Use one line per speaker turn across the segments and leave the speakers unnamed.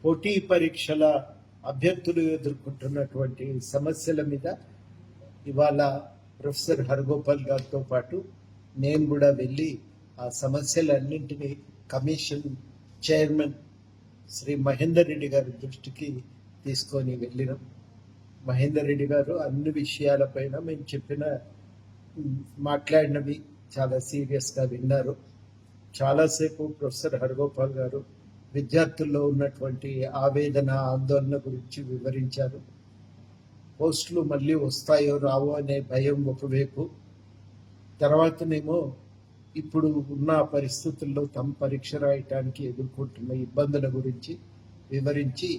పోటీ పరీక్షల అభ్యర్థులు ఎదుర్కొంటున్నటువంటి సమస్యల మీద ఇవాళ ప్రొఫెసర్ హరగోపాల్ గారితో పాటు నేను కూడా వెళ్ళి ఆ సమస్యలన్నింటినీ కమిషన్ చైర్మన్ శ్రీ మహేందర్ రెడ్డి గారి దృష్టికి తీసుకొని వెళ్ళినాం. మహేందర్ రెడ్డి గారు అన్ని విషయాలపైన మేము మాట్లాడినవి చాలా సీరియస్గా విన్నారు. చాలాసేపు ప్రొఫెసర్ హరగోపాల్ గారు విద్యార్థుల్లో ఉన్నటువంటి ఆవేదన ఆందోళన గురించి వివరించారు. పోస్టులు మళ్ళీ వస్తాయో రావో అనే భయం ఒకవైపు, తర్వాతనేమో ఇప్పుడు ఉన్న పరిస్థితుల్లో తమ పరీక్ష రాయటానికి ఎదుర్కొంటున్న ఇబ్బందుల గురించి వివరించి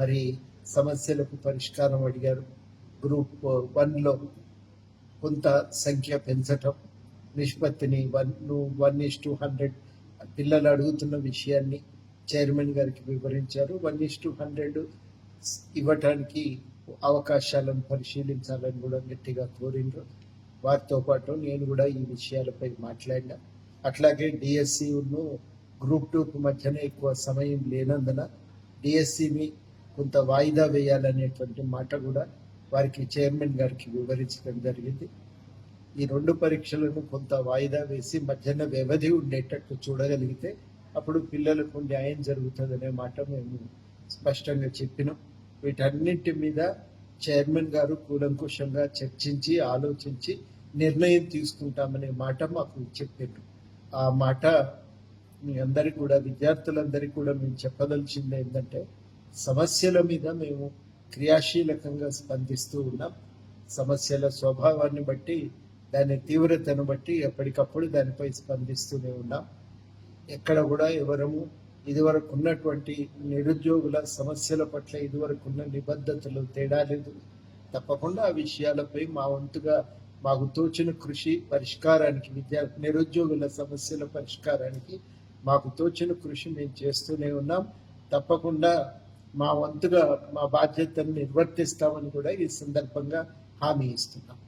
మరి సమస్యలకు పరిష్కారం అడిగారు. గ్రూప్ 1లో కొంత సంఖ్య పెంచటం, నిష్పత్తిని 1:100 పిల్లలు అడుగుతున్న విషయాన్ని చైర్మన్ గారికి వివరించారు. 1:100 ఇవ్వటానికి అవకాశాలను పరిశీలించాలని కూడా గట్టిగా కోరిండ్రు. వారితో పాటు నేను కూడా ఈ విషయాలపై మాట్లాడినా. అట్లాగే డిఎస్సిను గ్రూప్ 2కు మధ్యన ఎక్కువ సమయం లేనందున డిఎస్సిని కొంత వాయిదా వేయాలనేటువంటి మాట కూడా వారికి చైర్మన్ గారికి వివరించడం జరిగింది. ఈ 2 పరీక్షలను కొంత వాయిదా వేసి మధ్యన వ్యవధి ఉండేటట్టు చూడగలిగితే అప్పుడు పిల్లలకు న్యాయం జరుగుతుందనే మాట మేము స్పష్టంగా చెప్పినాం. వీటన్నింటి మీద చైర్మన్ గారు కూలంకుషంగా చర్చించి ఆలోచించి నిర్ణయం తీసుకుంటామనే మాట మాకు చెప్పారు. ఆ మాట మీ అందరికీ కూడా, విద్యార్థులందరికీ కూడా మేము చెప్పదలిచింది ఏంటంటే, సమస్యల మీద మేము క్రియాశీలకంగా స్పందిస్తూ ఉన్నాం. సమస్యల స్వభావాన్ని బట్టి, దాని తీవ్రతను బట్టి ఎప్పటికప్పుడు దానిపై స్పందిస్తూనే ఉన్నాం. ఎక్కడ కూడా ఎవరము ఇదివరకు ఉన్నటువంటి నిరుద్యోగుల సమస్యల పట్ల ఇదివరకు ఉన్న నిబద్ధతలు తేడా లేదు. తప్పకుండా ఆ విషయాలపై మా వంతుగా మాకు తోచిన కృషి పరిష్కారానికి, నిరుద్యోగుల సమస్యల పరిష్కారానికి మాకు తోచిన కృషి మేము చేస్తూనే ఉన్నాం. తప్పకుండా మా వంతుగా మా బాధ్యతను నిర్వర్తిస్తామని కూడా ఈ సందర్భంగా హామీ ఇస్తున్నాం.